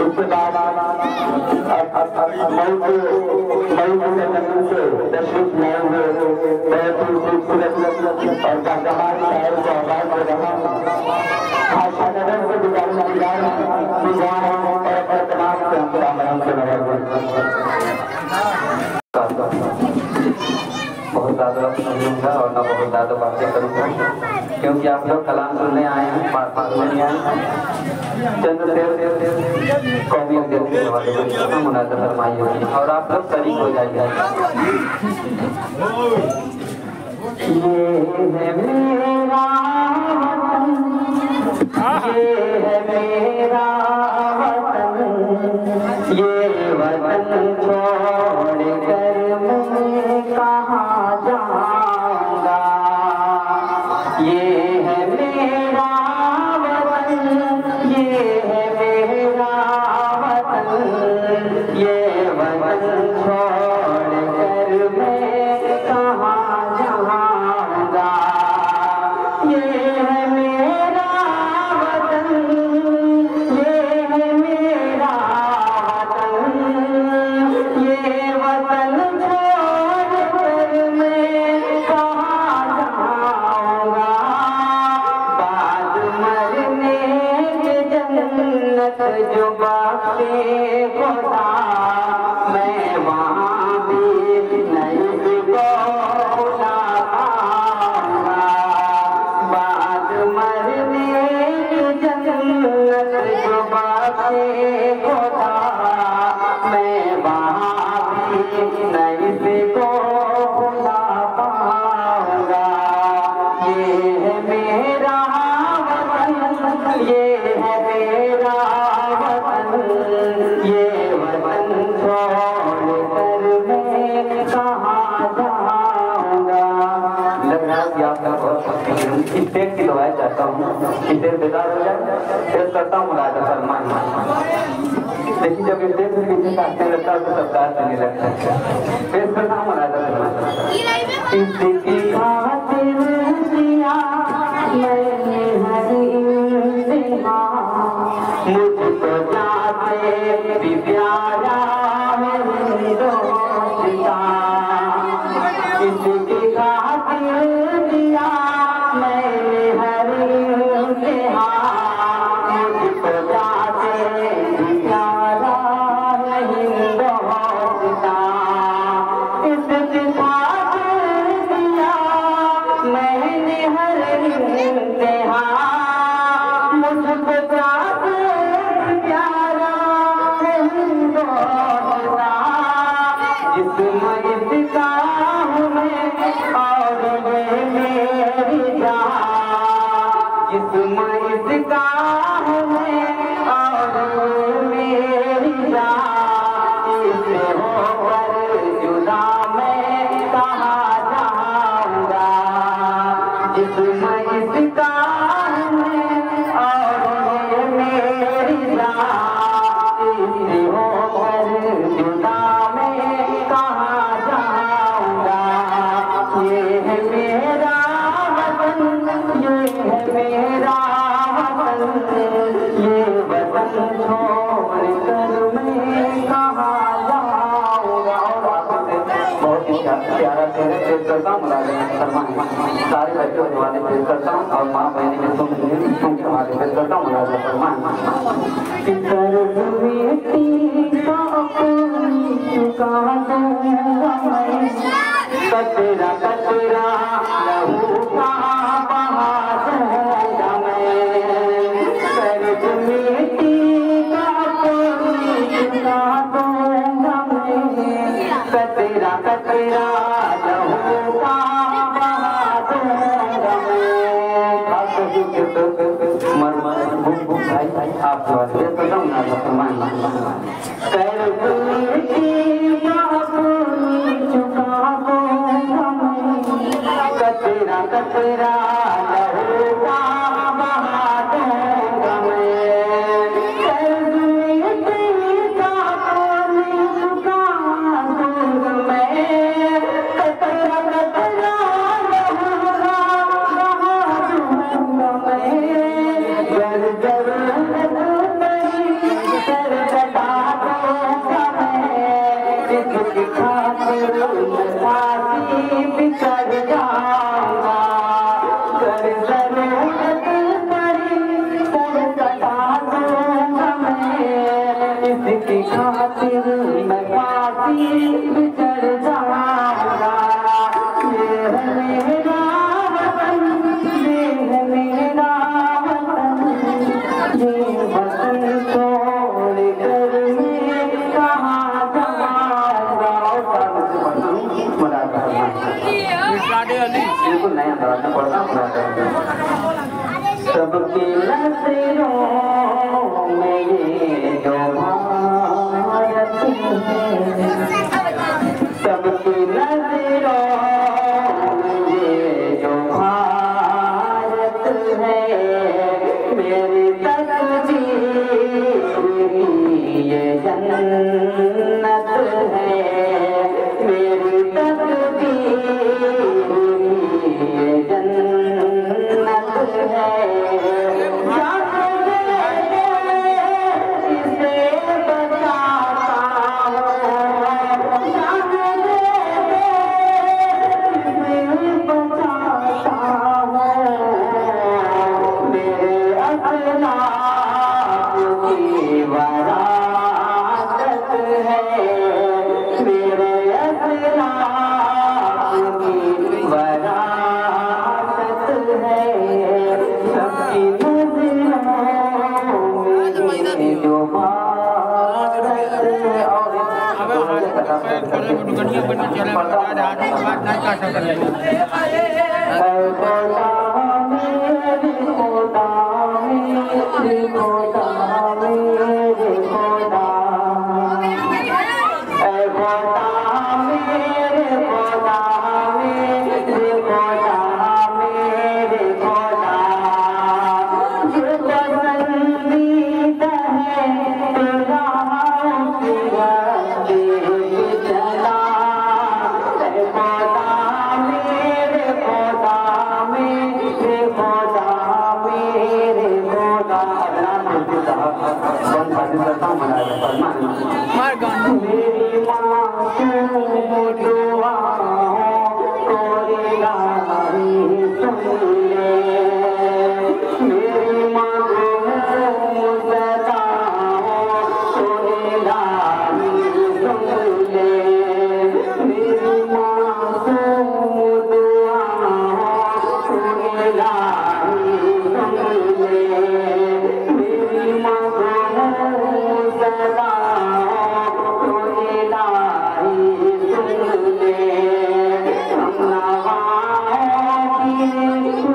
उसके बाद मई से तशरीफ लाए हुए बहुत ही खूबसूरत और बागमार शहर को आबाद कर रहा आशानगर से बहुत ज़्यादा सुनूंगा और ना बहुत ज़्यादा बातें करूँगा क्योंकि आप लोग कलाम सुनने आए हैं, बात सुनने आए हैं। चंद्र कौमी अध्यक्ष वाले को मुनाज़ा फरमाई होगी और आप लोग शरीक हो जाइए। ये है मेरा वतन, ये वतन छोड़ कर मैं कहाँ जाऊंगा। ये है मेरा वतन, ये है मेरा वतन, ये वतन छोड़ कर मैं कहाँ जाऊंगा। ये है मेरा वतन, ये है मेरा वतन, ये वतन छोड़ कर मैं कहाँ जाऊंगा। बाद मरने के जन्नत जो बाक़ी खुदा, मैं वहाँ भी नहीं भूला पाऊंगा। बाद मरने के जन्नत जो बाक़ी खुदा, मैं वहाँ भी नहीं भूला पाऊंगा। ये है मेरा वतन, ये है मेरा वतन, ये वतन छोड़ कर मैं कहाँ जाऊंगा। लग रहा है कि आप लोग इस देश की दुआएं चाहता हूँ, इस देश बेदार हो जाए। पेश करता हूँ मुनाज़ा फरमाई। लेकिन जब इस देश में पीछे काटने लगता है तो सब दाद देने लगता है। पेश करता हूँ मुनाज़ा फरमाई। इसकी खातिर दिया मैंने हर इम्तिहान, मुझको जाते भी प्यारा है हिंदुस्तान। इसकी खातिर दिया मैंने हर इम्तिहान, मुझको जाते भी प्यारा है हिंदुस्तान। इसकी खातिर दिया मैंने हर इम्तिहान, मुझको जाते भी प्यारा है हिंदुस्तान। जिस्म इसका हूँ मैं और ये मेरी जान, जिस्म इसका हूँ मैं और ये मेरी जान। इससे होकर जुदा मैं कहाँ जाऊंगा। जिस्म इसका हूँ मैं और ये मेरी जान, इससे होकर जुदा मैं कहाँ जाऊंगा। ये है मेरा वतन, ये है मेरा वतन, ये वतन छोड़ कर मैं कहाँ जाऊंगा। और आपसे बहुत ही प्यारा शेर पेश करता हूँ मुनाज़ा फरमाई। सारे बच्चों के वाले पेश करता हूँ और माँ बहनी में सुन के वाले पेश करता हूँ मुनाज़ा फरमाई। कतरा कतरा लहू का बहा दूंगा मैं, कर्ज मिट्टी का कोई चुका दूंगा मैं। कतरा कतरा लहू का बहा दूंगा मैं। भाई आप कर्ज मिट्टी का कोई चुका दूंगा मैं। कतरा कतरा लहू का बहा दूंगा मैं। कर्ज मिट्टी का कोई चुका दूंगा मैं। कतरा कतरा लहू का बहा दूंगा मैं। जरूरत नहीं बिछड़ जाऊंगा कर जरूरत पड़ी सर कटा दूंगा मैं इसकी खातिर मैं फांसी बिछड़ जाऊंगा ये है मेरा वतन ये है मेरा वतन ये वतन छोड़ कर मैं कहाँ जाऊंगा बिल्कुल नया अंदाज में पढ़ना सबकी नजरों में ये जो भारत है सबकी नजरों में ये जो भारत है मेरी तकदीर की ये जन्नत है मेरी तकदीर ये जन्नत है इसे बचाता हूँ इसे बचाता हूँ मेरे अखलाक की वरासत है मेरे अखलाक की वरासत है सबकी नज़रों में जो भारत है और मेरी मासूम दुआओं को इलाही सुन ले मेरी मासूम सदाओं को इलाही सुन ले मेरी मासूम दुआओं को इलाही सुन ले मेरी मासूम सदाओं सुन ले हम नवाओं की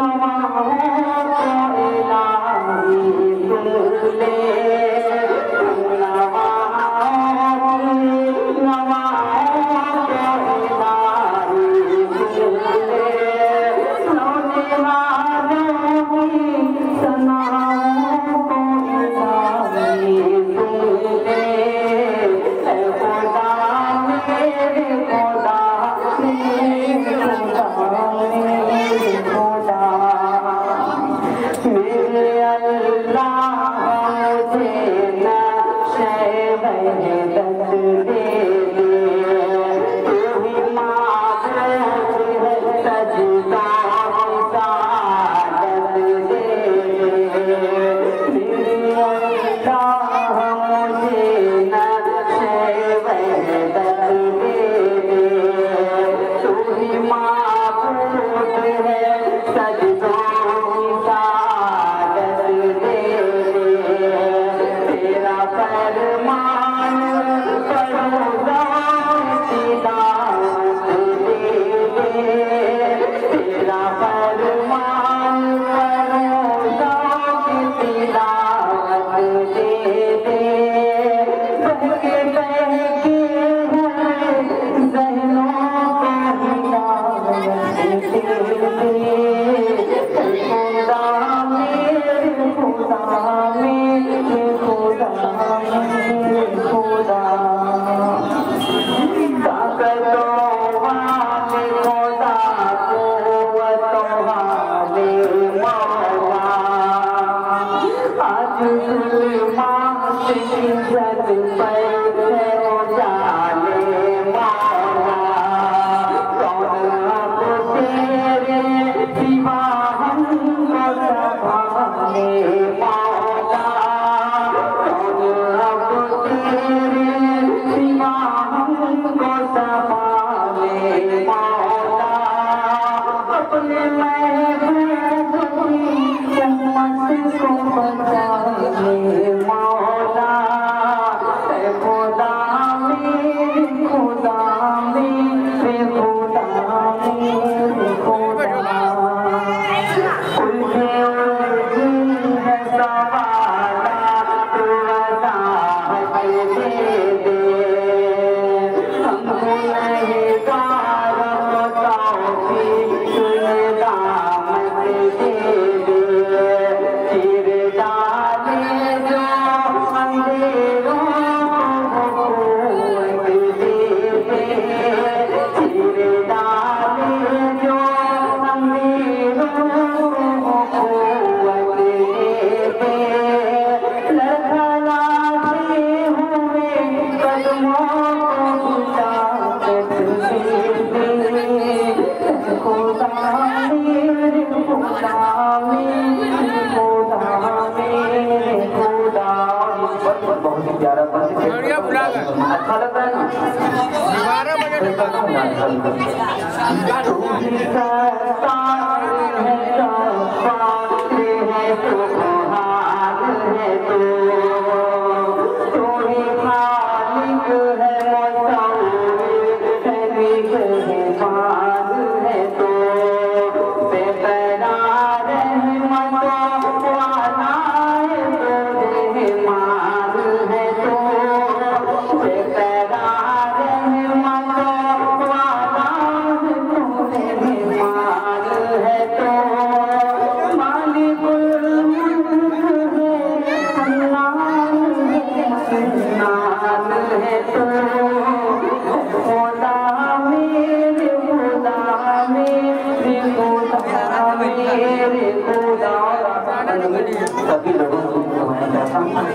सभी लोगों को मैं चाहता हूँ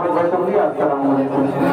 बहुत शुक्रिया। अस्सलाम वालेकुम।